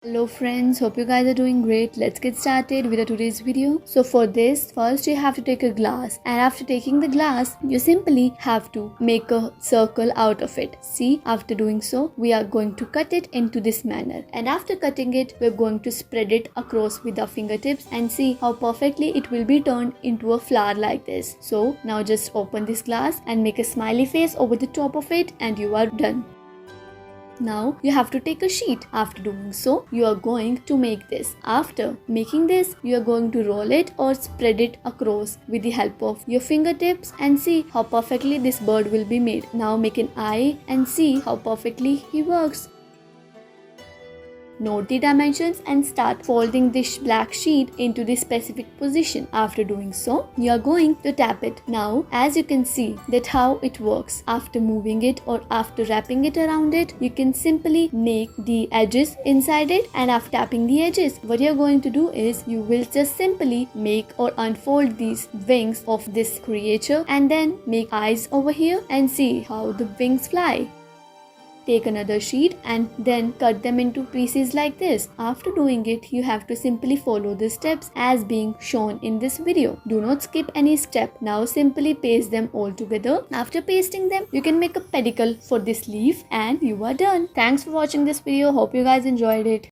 Hello friends, hope you guys are doing great. Let's get started with today's video. So for this, first you have to take a glass, and after taking the glass, you simply have to make a circle out of it. See, after doing so, we are going to cut it into this manner, and after cutting it, we're going to spread it across with our fingertips and see how perfectly it will be turned into a flower like this. So now just open this glass and make a smiley face over the top of it, and you are done. Now you have to take a sheet. After doing so, you are going to make this. After making this, you are going to roll it or spread it across with the help of your fingertips and see how perfectly this bird will be made. Now make an eye and see how perfectly he works. Note the dimensions and start folding this black sheet into the specific position. After doing so, you are going to tap it. Now, as you can see that how it works. After moving it or after wrapping it around it, you can simply make the edges inside it, and after tapping the edges, what you're going to do is you will just simply make or unfold these wings of this creature and then make eyes over here and see how the wings fly. Take another sheet and then cut them into pieces like this. After doing it, you have to simply follow the steps as being shown in this video. Do not skip any step. Now simply paste them all together. After pasting them, you can make a pedicle for this leaf and you are done. Thanks for watching this video. Hope you guys enjoyed it.